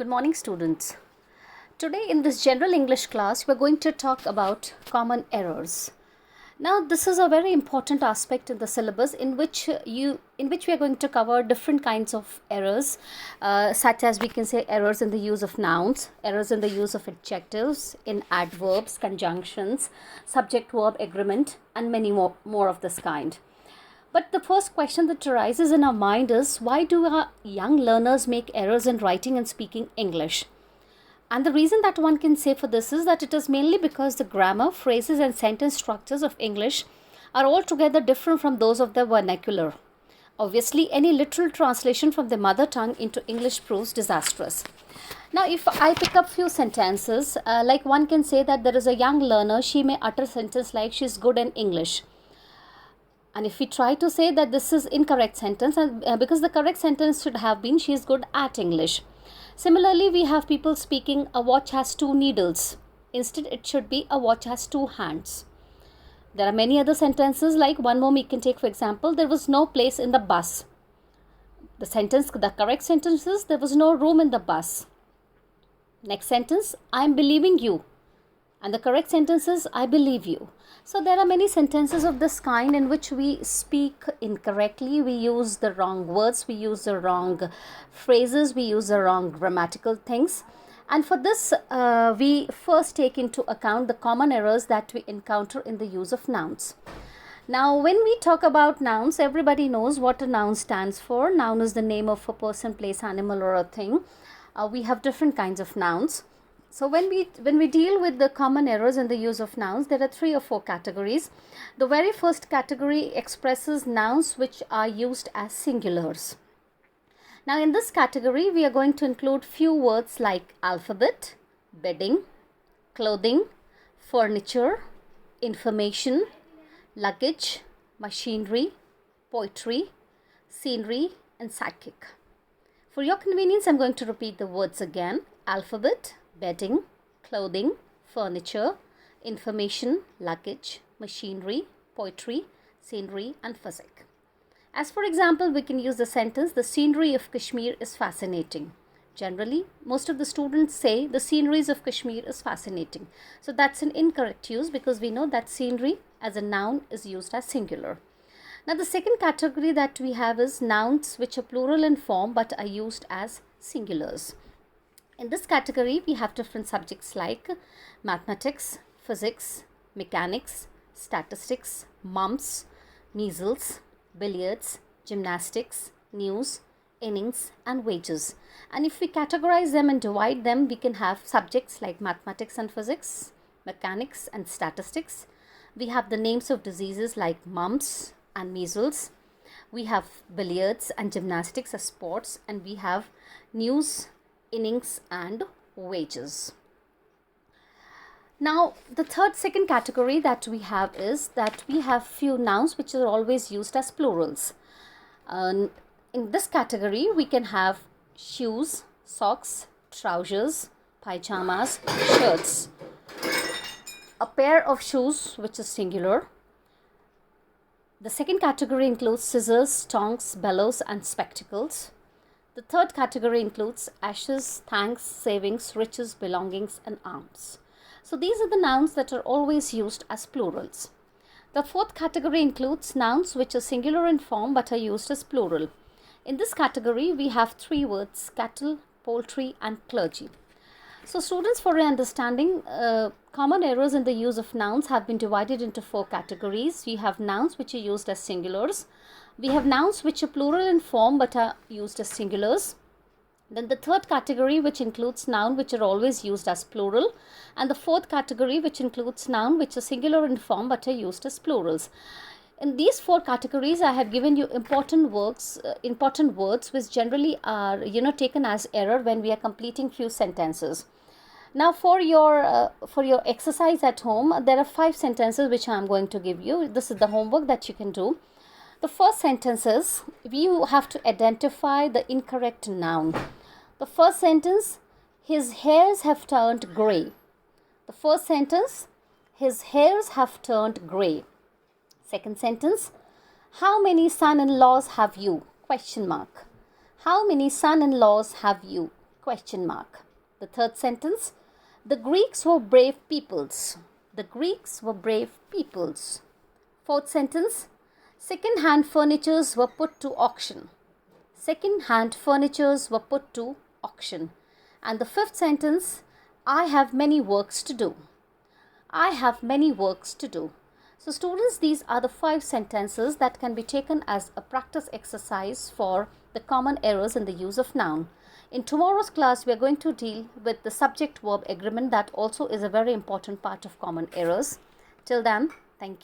Good morning, students. Today in this general English class, we're going to talk about common errors. Now, this is a very important aspect in the syllabus in which we are going to cover different kinds of errors, such as we can say errors in the use of nouns, errors in the use of adjectives, in adverbs, conjunctions, subject-verb agreement, and many more of this kind. But the first question that arises in our mind is, why do our young learners make errors in writing and speaking English? And the reason that one can say for this is that it is mainly because the grammar, phrases and sentence structures of English are altogether different from those of the vernacular. Obviously, any literal translation from the mother tongue into English proves disastrous. Now, if I pick up few sentences, like one can say that there is a young learner, she may utter a sentence like she is good in English. And if we try to say that this is incorrect sentence, because the correct sentence should have been she is good at English. Similarly, we have people speaking a watch has two needles. Instead, it should be a watch has two hands. There are many other sentences, like one more we can take for example, there was no place in the bus. The correct sentence is there was no room in the bus. Next sentence, I am believing you. And the correct sentence is, I believe you. So there are many sentences of this kind in which we speak incorrectly, we use the wrong words, we use the wrong phrases, we use the wrong grammatical things. And for this, we first take into account the common errors that we encounter in the use of nouns. Now, when we talk about nouns, everybody knows what a noun stands for. Noun is the name of a person, place, animal or a thing. We have different kinds of nouns. So when we deal with the common errors in the use of nouns, there are 3 or 4 categories. The very first category expresses nouns which are used as singulars. Now in this category, we are going to include few words like alphabet, bedding, clothing, furniture, information, luggage, machinery, poetry, scenery and psychic. For your convenience, I'm going to repeat the words again. Alphabet, bedding, clothing, furniture, information, luggage, machinery, poetry, scenery and physic. As for example, we can use the sentence, the scenery of Kashmir is fascinating. Generally, most of the students say the sceneries of Kashmir is fascinating. So that's an incorrect use because we know that scenery as a noun is used as singular. Now the second category that we have is nouns which are plural in form but are used as singulars. In this category, we have different subjects like mathematics, physics, mechanics, statistics, mumps, measles, billiards, gymnastics, news, innings and wages. And if we categorize them and divide them, we can have subjects like mathematics and physics, mechanics and statistics. We have the names of diseases like mumps and measles. We have billiards and gymnastics as sports, and we have news, innings and wages. Now the second category that we have is that we have few nouns which are always used as plurals. In this category we can have shoes, socks, trousers, pajamas, shirts. A pair of shoes which is singular. The second category includes scissors, tongs, bellows and spectacles. The third category includes ashes, thanks, savings, riches, belongings and arms. So these are the nouns that are always used as plurals. The fourth category includes nouns which are singular in form but are used as plural. In this category, we have 3 words, cattle, poultry and clergy. So students, for your understanding, common errors in the use of nouns have been divided into 4 categories. We have nouns which are used as singulars. We have nouns which are plural in form but are used as singulars. Then the third category which includes noun which are always used as plural. And the fourth category which includes noun which are singular in form but are used as plurals. In these 4 categories, I have given you important words which generally are taken as error when we are completing few sentences. Now for your exercise at home, there are 5 sentences which I am going to give you. This is the homework that you can do. The first sentence is, you have to identify the incorrect noun. The first sentence, his hairs have turned grey. The first sentence, his hairs have turned grey. Second sentence, how many son-in-laws have you? Question mark. How many son-in-laws have you? question mark. The third sentence, the Greeks were brave peoples. The Greeks were brave peoples. Fourth sentence, second-hand furnitures were put to auction. Second-hand furnitures were put to auction. And the fifth sentence, I have many works to do. I have many works to do. So students, these are the 5 sentences that can be taken as a practice exercise for the common errors in the use of noun. In tomorrow's class, we are going to deal with the subject-verb agreement that also is a very important part of common errors. Till then, thank you.